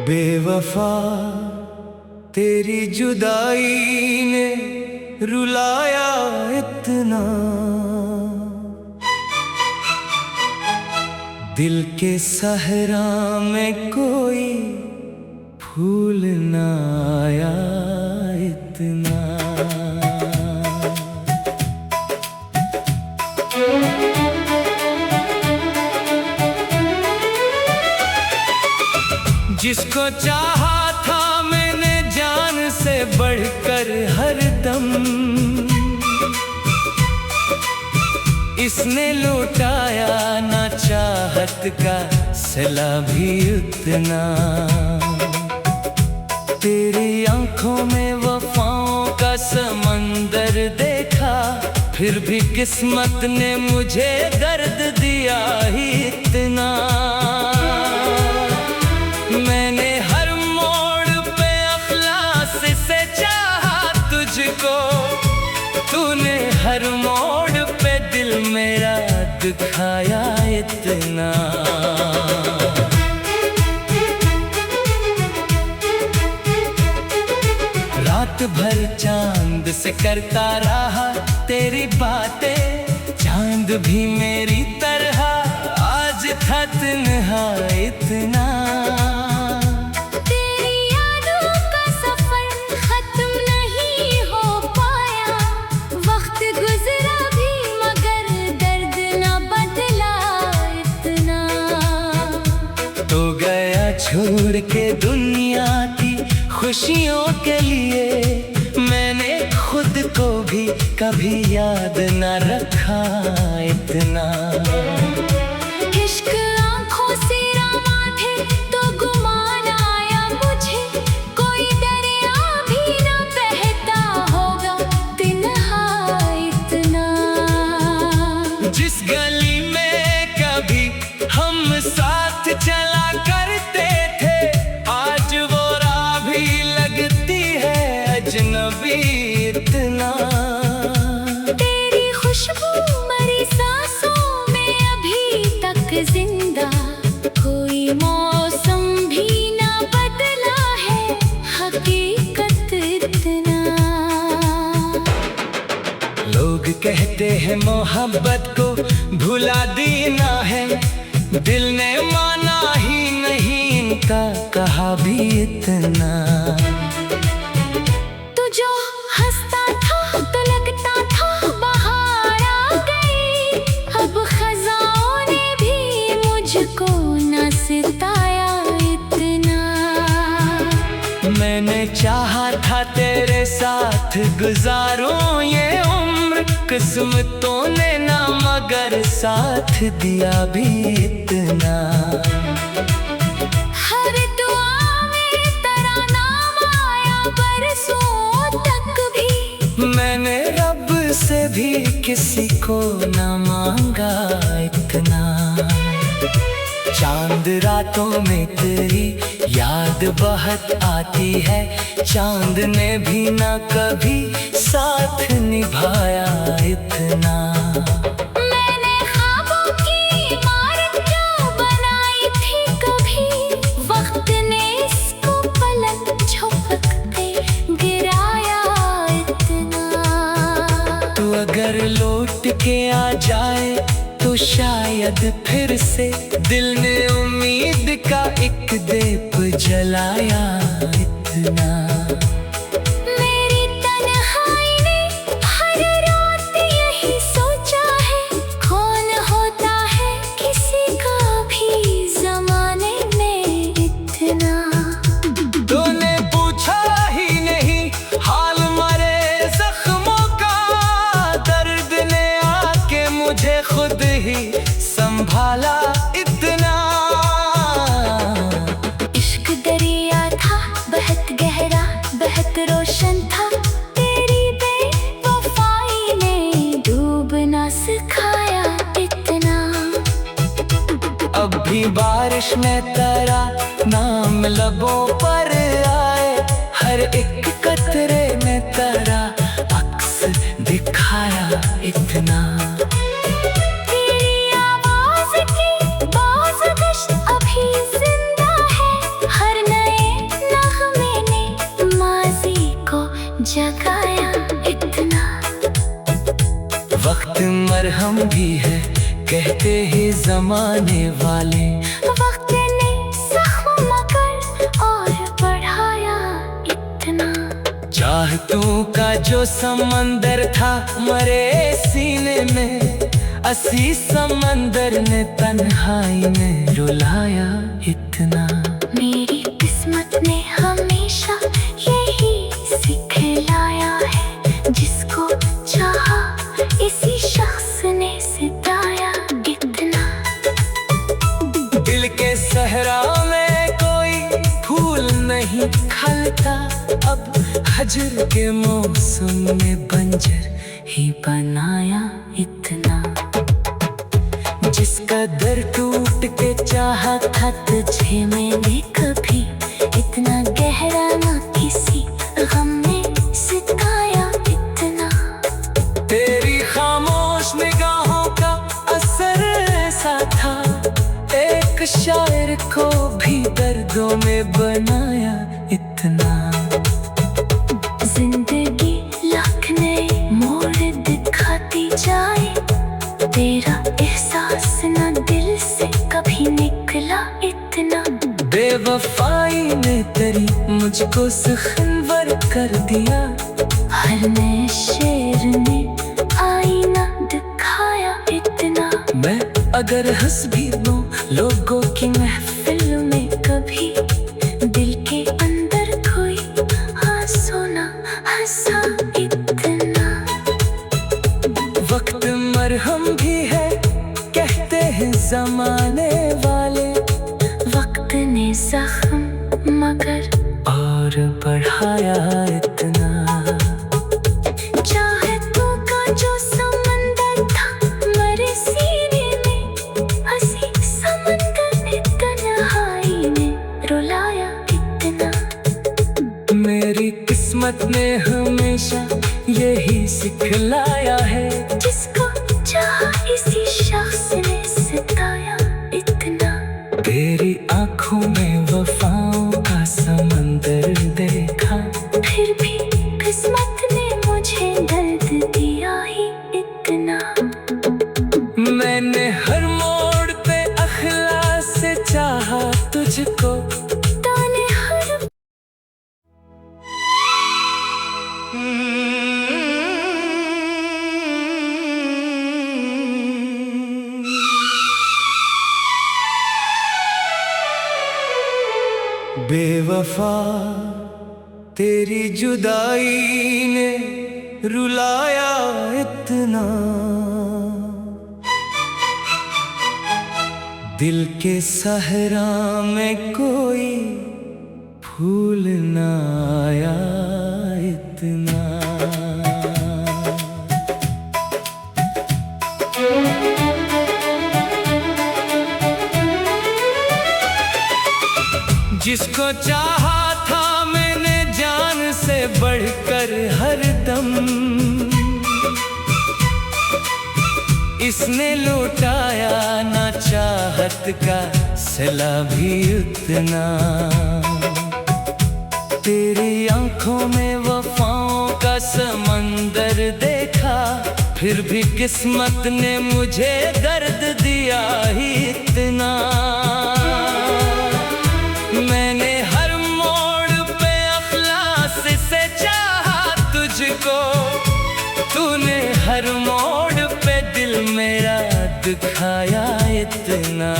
बेवफा तेरी जुदाई ने रुलाया इतना, दिल के सहरा में कोई फूल न आया इतना। जिसको चाहा था मैंने जान से बढ़कर हर दम, इसने लुटाया ना चाहत का सिला भी उतना। तेरी आंखों में वफाओं का समंदर देखा, फिर भी किस्मत ने मुझे दर्द दिया ही इतना। मैंने हर मोड़ पे अखलास से चाहा तुझको, तूने हर मोड़ पे दिल मेरा दुखाया इतना। रात भर चांद से करता रहा तेरी बातें, चांद भी मेरी तरह आज था तन्हा इतना। छोड़ के दुनिया की खुशियों के लिए मैंने खुद को भी कभी याद न रखा इतना। इश्क आँखों से रमा थे तो गुमान आया मुझे, कोई दरिया भी न बहता होगा तन्हा इतना। जिस गली में कभी हम साथ चला करते थे, आज वो राह भी लगती है अजनबी इतना। तेरी खुशबू मरी सांसों में अभी तक जिंदा, कोई मौसम भी ना बदला है हकीकत इतना। लोग कहते हैं मोहब्बत को भुला देना है, दिल ने माना ही नहीं इनका कहा भी इतना। तू जो हंसता था तो लगता था बाहर आ गई, अब खज़ाओं ने भी मुझको न सताया इतना। मैंने चाहा था तेरे साथ गुजारूं ये उम्र, किस्मतों ने ना मगर साथ दिया भी इतना। हर दुआ में तेरा नाम आया बरसों तक भी, मैंने रब से भी किसी को ना मांगा इतना। चांद रातों में तेरी याद बहुत आती है, चांद ने भी ना कभी साथ निभाया इतना। मैंने ख्वाबों की इमारत जो बनाई थी कभी, वक्त ने इसको पलक झपकते गिराया इतना। तू अगर लौट के आ जाए तो शायद फिर से दिल ने उम्मीद का एक दीप जलाया इतना। मेरी तन्हाई ने हर रात यही सोचा है, कौन होता है किसी का भी ज़माने में इतना। तूने पूछा ही नहीं हाल मरे जख्मों का, दर्द ने आके मुझे खुद ही संभाला इतना। इश्क दरिया था बहुत गहरा, मरहम भी है कहते हैं जमाने वाले। वक्त ने जख्म मगर और बढ़ाया इतना। चाहतों का जो समंदर था मरे सीने में, असी समंदर ने तन्हाई में रुलाया इतना। मेरी किस्मत ने हमेशा यही सिखलाया है, जिसको चाहा इसी शख्स ने सिताया इतना। दिल के सहरा में कोई फूल नहीं खलता, अब हजर के मौसम में बंजर ही बनाया इतना। जिसका दर टूट के चाहा था तुझे मैंने कभी, इतना गहरा ना किसी गम ने सिताया इतना। तेरी खामोश निगाहों का असर ऐसा था, एक शायर को भी दर्दों में बनाया इतना। जिंदगी लाख नए मोड़ दिखाती जाए, तेरा एहसास न दिल से कभी निकला इतना। बेवफाई ने तेरी मुझको सुखनवर कर दिया, हर नए शेर ने आईना दिखाया इतना। मैं अगर हंस भी दूं लोगों की महफिल में कभी, दिल के अंदर कोई आंसू ना हंसा इतना। वक्त मरहम भी है कहते हैं जमाने वाले, वक्त ने जख्म मगर और बढ़ाया इतना। चाहतों का जो समंदर था मरे सीने में, हंसी समंदर ने तन्हाई में रुलाया इतना। मेरी किस्मत ने हमेशा यही सिखलाया है, जिसको चाहा इसी शख्स ने सिताया इतना। तेरी आंखों में वफाओं का समंदर देखा, फिर भी किस्मत ने मुझे दर्द दिया ही इतना। मैंने हर मोड़ पे अखलास से चाहा तुझको, ताने हर बेवफा तेरी जुदाई ने रुलाया इतना। दिल के सहरा में कोई फूल ना आया इतना। जिसको चाहा था मैंने जान से बढ़कर हर दम, इसने लौटाया ना चाहत का सिला भी उतना। तेरी आंखों में वफाओं का समंदर देखा, फिर भी किस्मत ने मुझे दर्द दिया ही इतना। मैंने हर मोड़ पे अखलास से चाहा तुझको, तूने हर मोड़ पे दिल मेरा दिखाया इतना।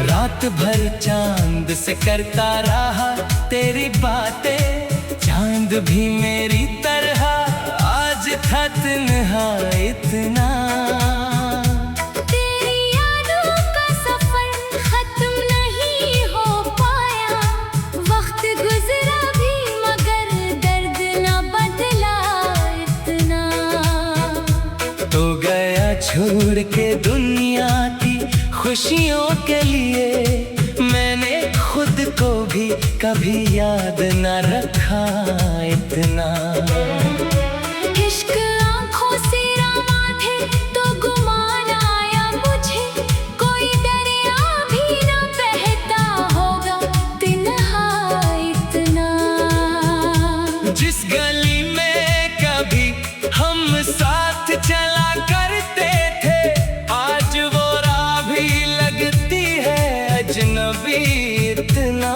रात भर चांद से करता रहा तेरी बातें, चांद भी मेरी तरह आज था तन्हा इतना। तेरी यादों का सफर खत्म नहीं हो पाया, वक्त गुजरा भी मगर दर्द न बदला इतना। तो गया छोड़ के दुनिया की खुशियों के लिए, मैंने खुद को भी कभी याद न रखा इतना। इश्क आँखों से रवा थे तो गुमान आया मुझे, कोई दरिया भी न बहता होगा तन्हा इतना। अभी इतना।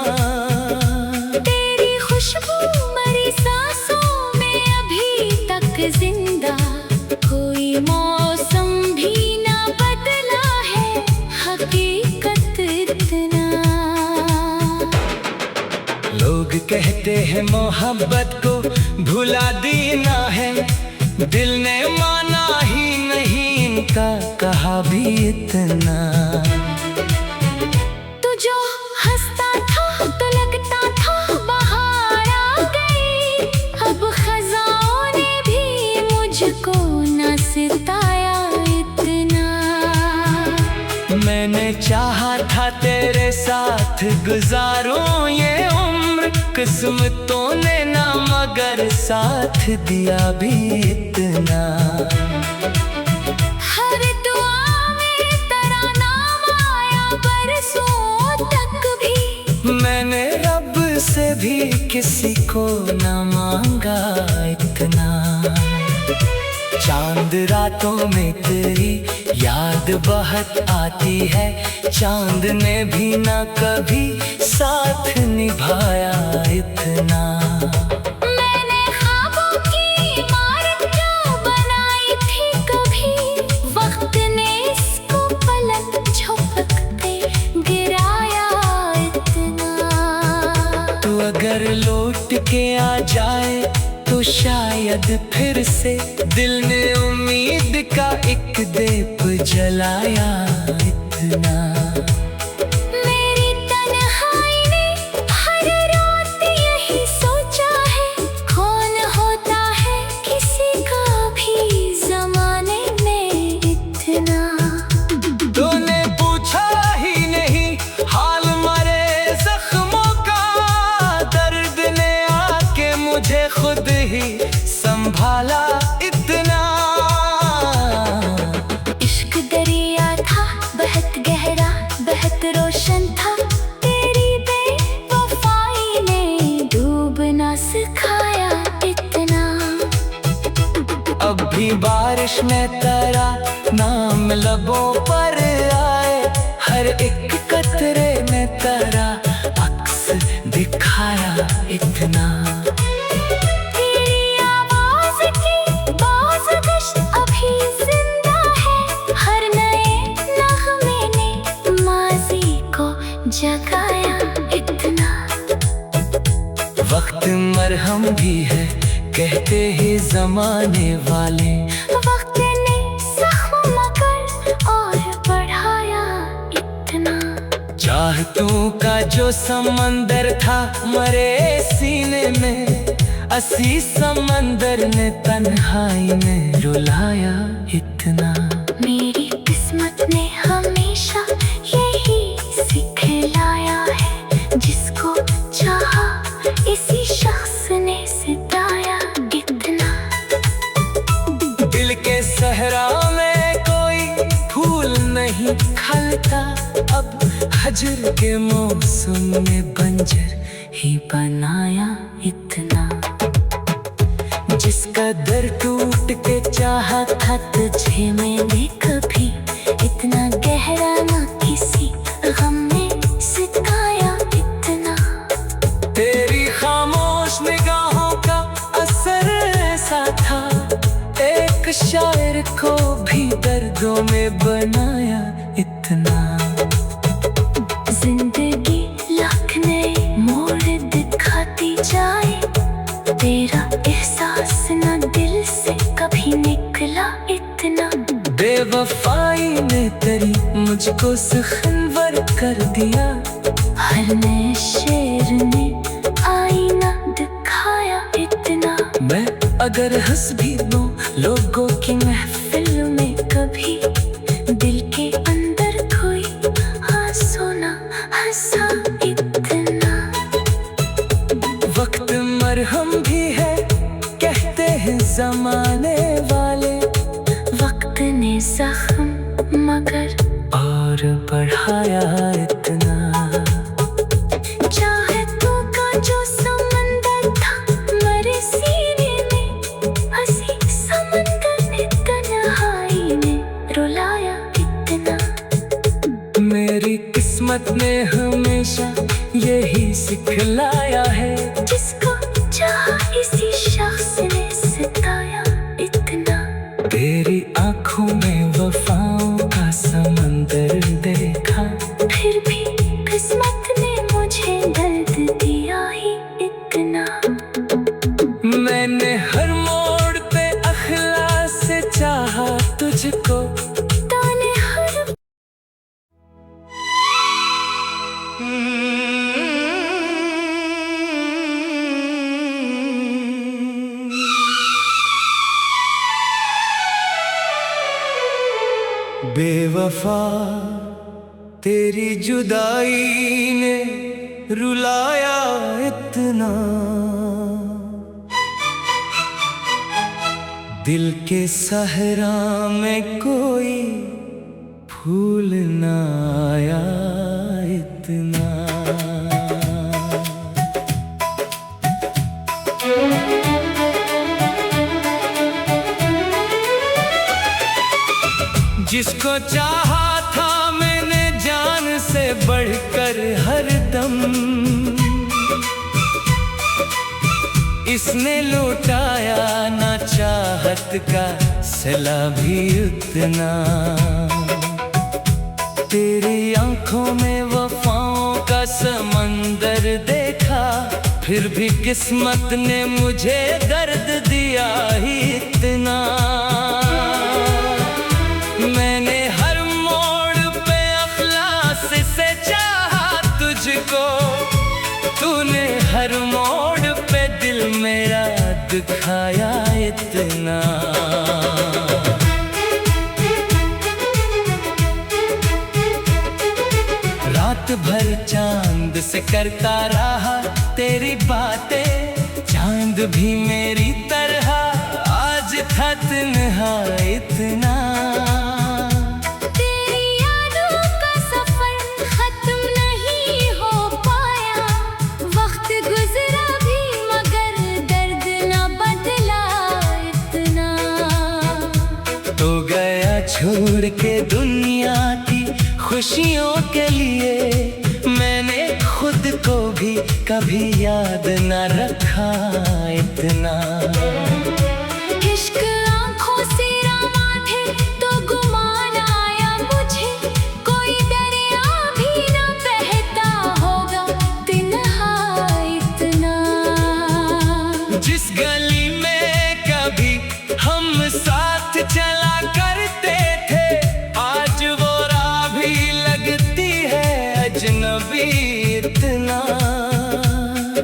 तेरी खुशबू मरी सांसों में अभी तक जिंदा, कोई मौसम भी ना बदला है हकीकत इतना। लोग कहते हैं मोहब्बत को भुला देना है, दिल ने माना ही नहीं इनका कहा भी इतना। तू जो हंसता था तो लगता था बहार आ गई, अब खज़ाओं ने भी मुझको न सताया इतना। मैंने चाहा था तेरे साथ गुजारूं ये उम्र, किस्मतों ने ना मगर साथ दिया भी इतना। हर दुआ में तेरा नाम आया बरसों तक भी, मैंने रब से भी किसी को ना मांगा इतना। चांद रातों में तेरी याद बहुत आती है, चांद ने भी ना कभी साथ निभाया इतना। मैंने ख्वाबों की इमारत जो बनाई थी कभी, वक्त ने इसको पलट झपकते गिराया इतना। तू अगर लौट के आ जाए तो शायद फिर से, दिल ने उम्मीद का एक दीप जलाया इतना। मेरी तन्हाई ने हर रात यही सोचा है, कौन होता है किसी का भी जमाने में इतना। तूने पूछा ही नहीं हाल मरे जख्मों का, दर्द ने आके मुझे खुद ही संभाला इतना। इश्क दरिया था बहुत गहरा बहुत रोशन था, तेरी बेवफाई ने डूबना सिखाया इतना। अब भी बारिश में तेरा नाम लबों पर आए, हर एक कतरे में तेरा अक्स दिखाया इतना। तेरी आवाज की बाज़गश अभी जिंदा है, हर नए नग़मे ने माज़ी को जगाया इतना। वक्त मरहम भी है कहते ही जमाने वाले, वक्त ने ज़ख्म मगर और बढ़ाया इतना। चाहतों का जो समंदर था मरे सीने में, असी समंदर ने तन्हाई में रुलाया इतना। मेरी किस्मत ने हमेशा यही सिखलाया है, जिसको चाहा इसी शख्स ने सिताया इतना। दिल के सहरा में कोई फूल नहीं खलता, अब हजर के मौसम में बंजर ही बनाया इतना। जिसका दर टूट के चाहा था तुझे मैंने कभी, इतना गहरा ना किसी गम ने सिताया इतना। तेरी खामोश निगाहों का असर ऐसा था, एक शायर को भी दर्दों में बनाया इतना। जिंदगी लाख नए मोड़ दिखाती जाए, तेरा एहसास ना दिल से कभी निकला इतना। बेवफाई ने तेरी मुझको सुखनवर कर दिया, हर नए शेर ने आईना दिखाया इतना। मैं अगर हंस भी दूं लोगों की महफिल में कभी, दिल के अंदर कोई आंसू ना हंसा इतना। वक्त मरहम भी है कहते हैं जमाने वाले, वक्त ने जख्म मगर और बढ़ाया इतना। चाहतों का जो समंदर था मरे सीने में, हंसी समंदर ने तन्हाई में रुलाया इतना। मेरी किस्मत ने हमेशा यही सिखलाया है, जिसको चाहा इसी शख्स ने सताया इतना। तेरी आंखों में वफाओं का समंदर देखा, फिर भी किस्मत ने मुझे दर्द दिया ही इतना। मैंने हर मोड़ पे अखलास से चाहा तुझको, तूने हर बेवफा तेरी जुदाई ने रुलाया इतना, दिल के सहरा में कोई फूल ना आया इतना। जिसको चाहा था मैंने जान से बढ़कर हर दम, इसने लौटाया ना चाहत का सिला भी उतना। तेरी आंखों में वफाओं का समंदर देखा, फिर भी किस्मत ने मुझे दर्द दिया ही इतना। मैंने हर मोड़ पे अखलास से चाहा तुझको, तूने हर मोड़ पे दिल मेरा दुखाया इतना। रात भर चांद से करता रहा तेरी बातें, चांद भी मेरी तरह आज था तन्हा इतना। तेरी यादों का सफर खत्म नहीं हो पाया, वक्त गुजरा भी मगर दर्द न बदला इतना। तो गया छोड़ के दुनिया की खुशियों के लिए, मैंने खुद को भी कभी याद न रखा इतना। इश्क आंखों से रवा थे तो गुमान आया मुझे, कोई दरिया भी न बहता होगा तन्हा इतना। जिस गली में कभी हम साथ चला करते थे, आज वो राह भी लगती है अजनबी इतना।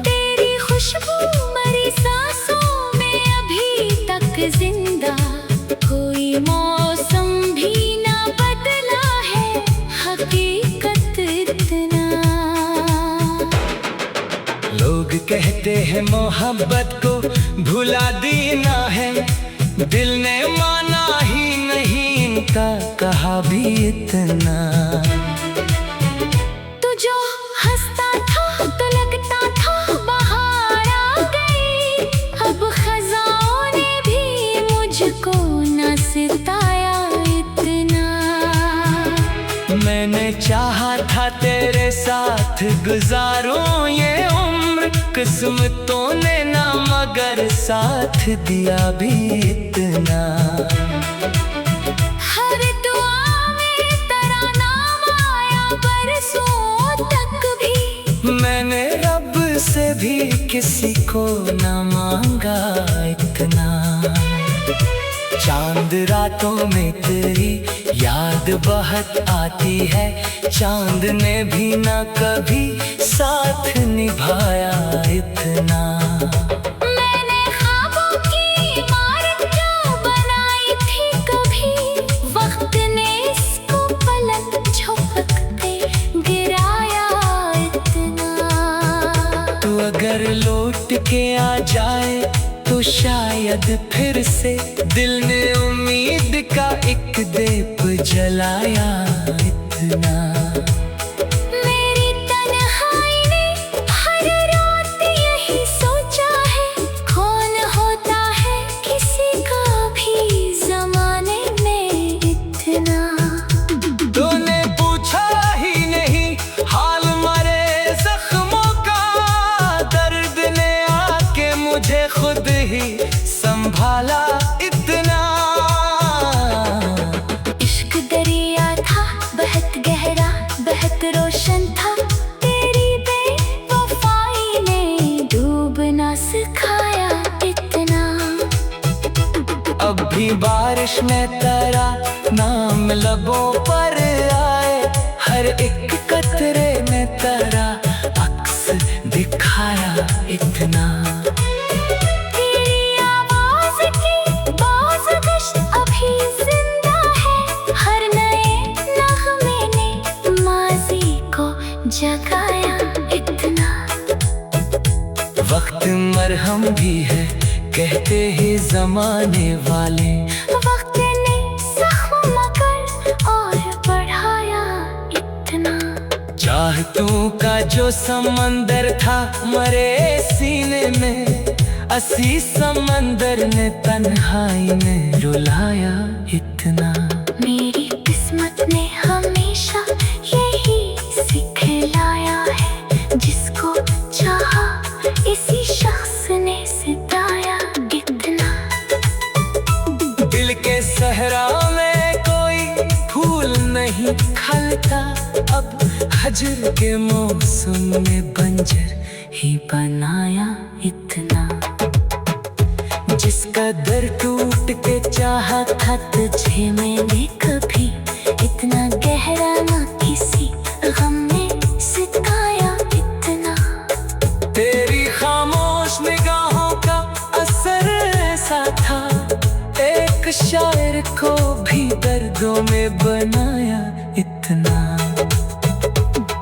तेरी खुशबू मरी सांसों में अभी तक जिंदा, कोई मौसम भी ना बदला है हकीकत इतना। लोग कहते हैं मोहब्बत को भुला देना है, दिल ने माना ही नहीं इनका कहा भी इतना। तू जो हंसता था तो लगता था बहार आ गई, अब खज़ाओं ने भी मुझको न सताया इतना। मैंने चाहा था तेरे साथ गुजारूं ये उम्र, किस्मतों ने ना मगर साथ दिया भी इतना। हर दुआ में तेरा नाम आया बरसों तक भी, मैंने रब से भी किसी को न मांगा इतना। चांद रातों में तेरी याद बहुत आती है, चांद ने भी ना कभी साथ निभाया इतना। मैंने ख्वाबों की इमारत जो बनाई थी कभी, वक्त ने इसको पलक झपक के गिराया इतना। तू अगर लौट के आ जाए तो शायद फिर से, दिल ने उम्मीद का एक दीप जलाया इतना। मेरी तन्हाई ने हर रात यही सोचा है, कौन होता है किसी का भी जमाने में इतना। तूने पूछा ही रोशन था, तेरी बेवफाई ने डूबना सिखाया इतना। अब भी बारिश में तेरा नाम लबों पर आए, हर एक कतरे में तेरा अक्स दिखाया इतना। तेरी आवाज की बाज़गश अभी जिंदा है, हर नए नग़मे ने माज़ी को जगाया इतना। वक्त मरहम भी है कहते ही जमाने वाले, वक्त ने ज़ख्म मगर और बढ़ाया इतना। चाहतों का जो समंदर था मरे सीने में, असी समंदर ने तन्हाई में रुलाया इतना। मेरी किस्मत ने हमेशा यही सिखलाया है, जिसको चाहा इसी शख्स ने सिताया इतना। दिल के सहरा में कोई फूल नहीं खिलता, अब हजर के मौसम में बंजर ही बनाया इतना। जिसका दर टूट के चाहा था तुझे मैंने कभी, इतना गहरा ना किसी गम में सिताया इतना। तेरी खामोश निगाहों का असर ऐसा था, एक शायर को भी दर्दों में बनाया इतना।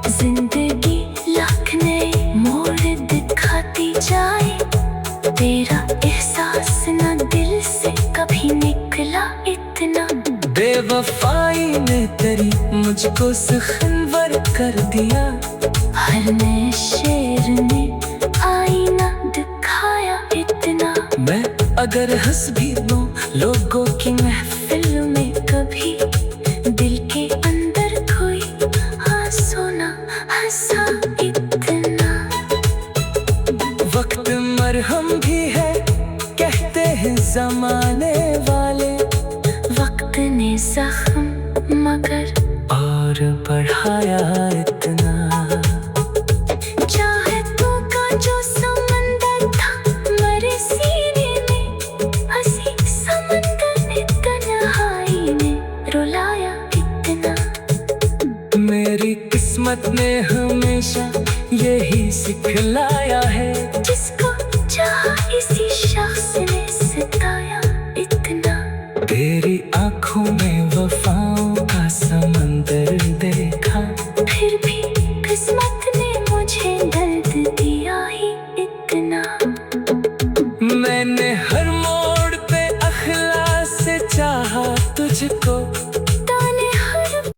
जिंदगी लाख नए मोड़ दिखाती जाए, तेरा एहसास ना दिल से कभी निकला इतना। बेवफाई ने तेरी मुझको सुखनवर कर दिया, हर नए शेर ने आईना दिखाया इतना। मैं अगर हंस भी दूं लोगों की महफिल में कभी, दिल के अंदर कोई आंसू ना हंसा इतना। वक्त मरहम भी है कहते हैं जमाने वाले, वक्त ने ज़ख्म मगर और बढ़ाया इतना। चाहतों का जो समंदर था मरे सीने में, हंसी समंदर ने तन्हाई में रुलाया इतना। मेरी किस्मत ने हमेशा यही सिखलाया है, जिसको चाहा इसी शख्स ने सिताया इतना। तेरी आंखों में वफाओं का समंदर देखा, फिर भी किस्मत ने मुझे दर्द दिया ही इतना। मैंने हर मोड़ पे अखलास से चाहा तुझको, ताने हर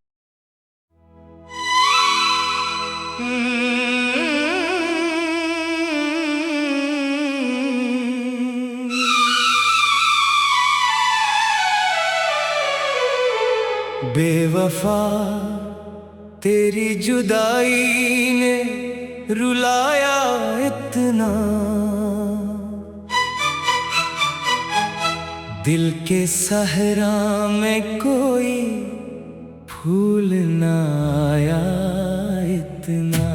बेवफा तेरी जुदाई ने रुलाया इतना। दिल के सहरा में कोई फूल ना आया इतना।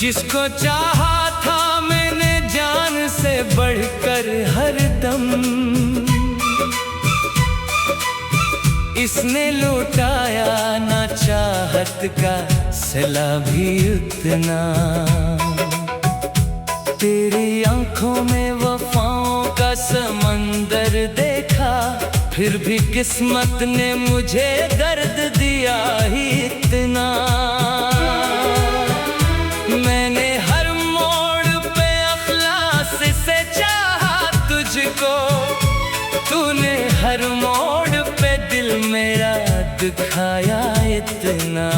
जिसको चाहा था मैंने जान से बढ़कर हर दम, इसने लुटाया ना चाहत का सिला भी उतना। तेरी आंखों में वफाओं का समंदर देखा, फिर भी किस्मत ने मुझे दर्द दिया ही इतना। मैंने हर मोड़ पे अखलास से चाहा तुझको, तूने हर मोड़ पे दिल मेरा दुखाया इतना।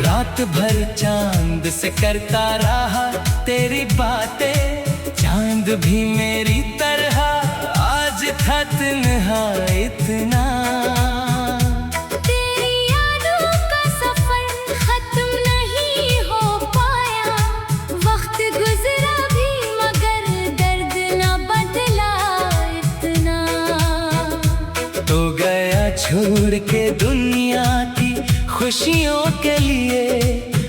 रात भर चांद से करता रहा तेरी बातें, चांद भी मेरी तरह आज था तन्हा इतना। तेरी यादों का सफर खत्म के दुनिया की खुशियों के लिए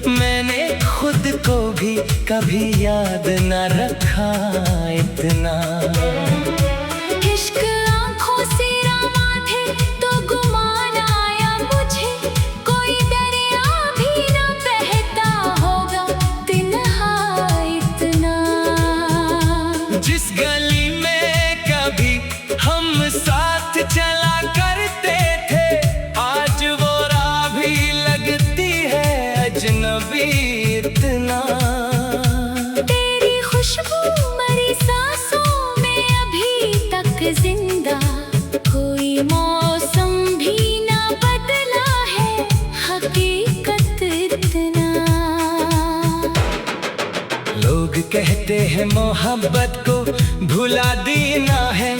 मैंने खुद को भी कभी याद न रखा इतना। इश्क आँखों से रवा थे तो गुमान आया मुझे, कोई दरिया भी न बहता होगा तन्हा इतना। जिस गली में कभी हम साथ चला करते थे, आज वो राह भी लगती है अजनबी इतना। तेरी खुशबू मरी सांसों में अभी तक जिंदा, कोई मौसम भी ना बदला है हकीकत इतना। लोग कहते हैं मोहब्बत को भुला देना है,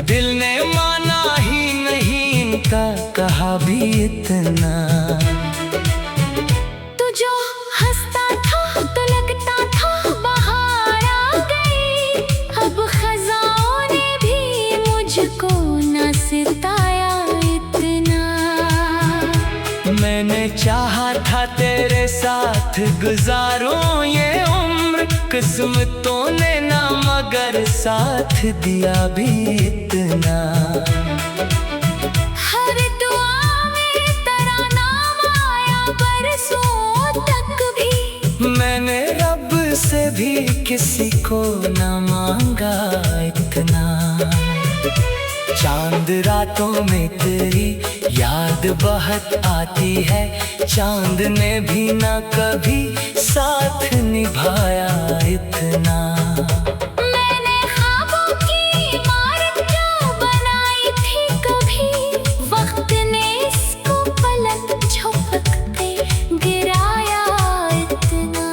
दिल ने माना ही नहीं इनका कहा भी इतना। तू जो हंसता था तो लगता था बाहर आ गई, अब खज़ाओं ने भी मुझको न सिताया इतना। मैंने चाहा था तेरे साथ गुजारूं ये उम्र, किस्मतों ने ना मगर साथ दिया भी इतना। हर दुआ में तेरा नाम आया बरसों तक भी, मैंने रब से भी किसी को न मांगा इतना। चांद रातों में तेरी याद बहुत आती है, चांद ने भी ना कभी साथ निभाया इतना। मैंने ख्वाबों की इमारत जो बनाई थी कभी, वक्त ने इसको पलक झपकते गिराया इतना।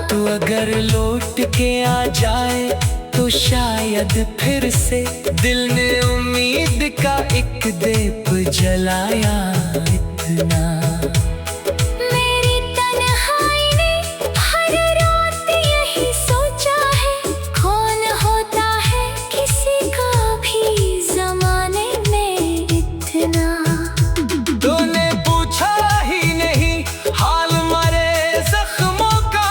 तू अगर लौट के आ जाए तो शायद फिर से दिल ने उम्मीद का एक दीप जलाया इतना। मेरी तन्हाई ने हर रात यही सोचा है, कौन होता है किसी का भी जमाने में इतना। तूने पूछा ही नहीं हाल मरे जख्मों का,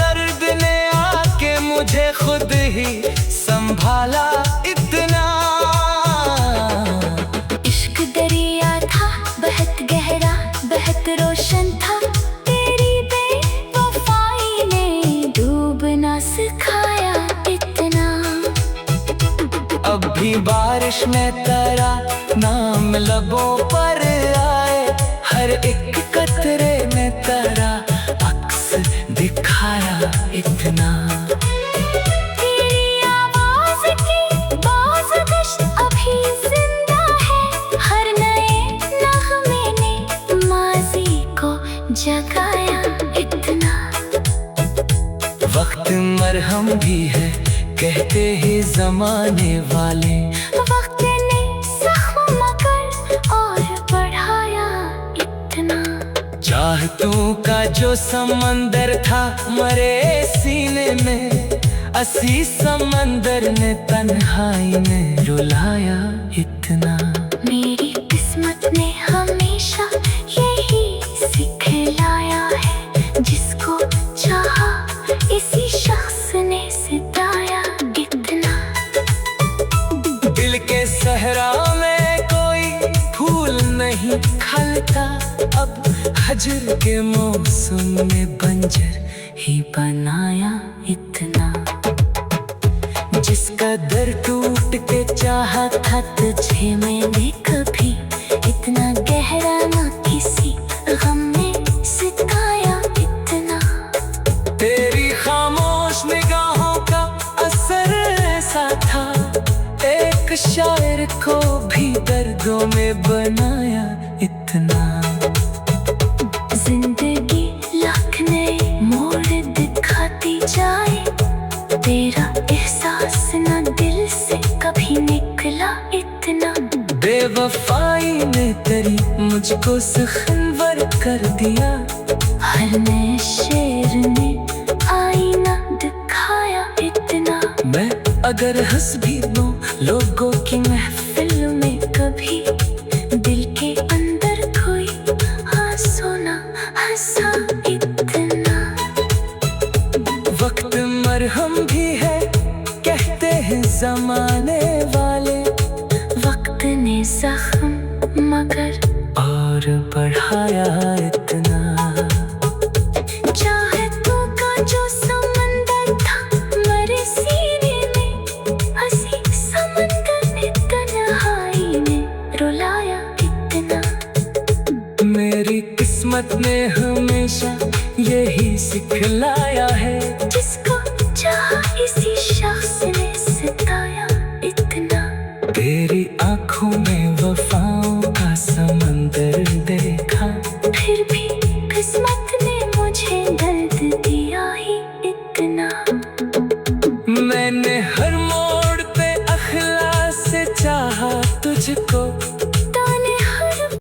दर्द ने आके मुझे खुद ही संभाला इतना। इश्क दरिया था बहुत गहरा बहुत रोशन था, तेरी बेवफाई ने डूबना सिखाया इतना। अब भी बारिश में तेरा नाम लबों पर आए, हर एक कतरे में तेरा अक्स दिखाया इतना। तेरी आवाज की बाज़गश अभी जिंदा है, हर नए नग़मे ने माज़ी को जगाया इतना। वक्त मरहम भी है कहते ही जमाने वाले, वक्त ने ज़ख्म मगर और बढ़ाया इतना। चाहतों का जो समंदर था मरे सीने में, असी समंदर ने तन्हाई में रुलाया इतना। मेरी किस्मत ने हमेशा यही सिखलाया है, जिसको चाहा इसी शख्स ने सिताया इतना। दिल के सहरा में कोई फूल नहीं खलता, अब हजर के मौसम में बंजर ही बनाया इतना। जिसका दर टूट के चाहा था तुझे मैंने कभी, इतना गहरा ना किसी गम ने सिताया इतना। तेरी खामोश निगाहों का असर ऐसा था, एक शायर को भी दर्दों में बनाया इतना। जिंदगी लाख नए मोड़ दिखाती जाए, तेरा एहसास ना दिल से कभी निकला इतना। बेवफाई ने तेरी मुझको सुखनवर कर दिया, हर नए शेर ने आईना दिखाया इतना। मैं अगर हंस भी लूं लोगों की महफिल में कभी, हंसा इतना। वक्त मरहम भी है कहते हैं जमाने वाले, वक्त ने जख्म मगर और बढ़ाया इतना। चाहतों का जो समंदर था मरे सीने में, हंसी समंदर ने तन्हाई में रुलाया इतना। मेरी किस्मत ने हमेशा यही सिखलाया है, जिसको चाहा इसी शख्स ने सताया इतना। तेरी आंखों में वफाओं का समंदर देखा, फिर भी किस्मत ने मुझे दर्द दिया ही इतना। मैंने हर मोड़ पे अखलास से चाहा तुझको, ताने हर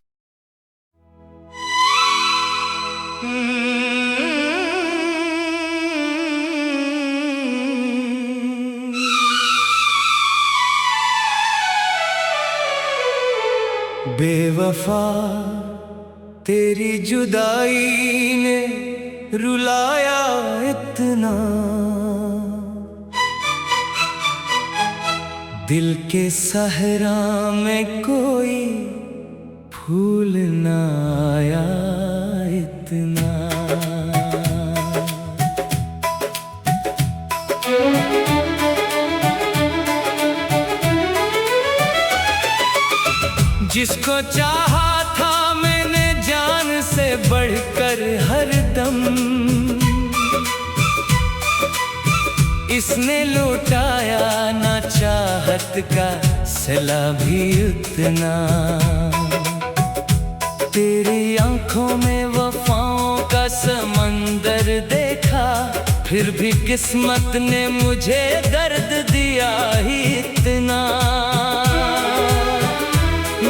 बेवफा तेरी जुदाई ने रुलाया इतना। दिल के सहरा में कोई फूल न आया इतना। जिसको चाहा था मैंने जान से बढ़कर हर दम, इसने लुटाया ना चाहत का सिला भी उतना। तेरी आंखों में वफाओं का समंदर देखा, फिर भी किस्मत ने मुझे दर्द दिया ही इतना।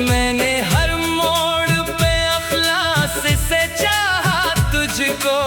मैंने हर मोड़ पे अखलास से चाहा तुझको,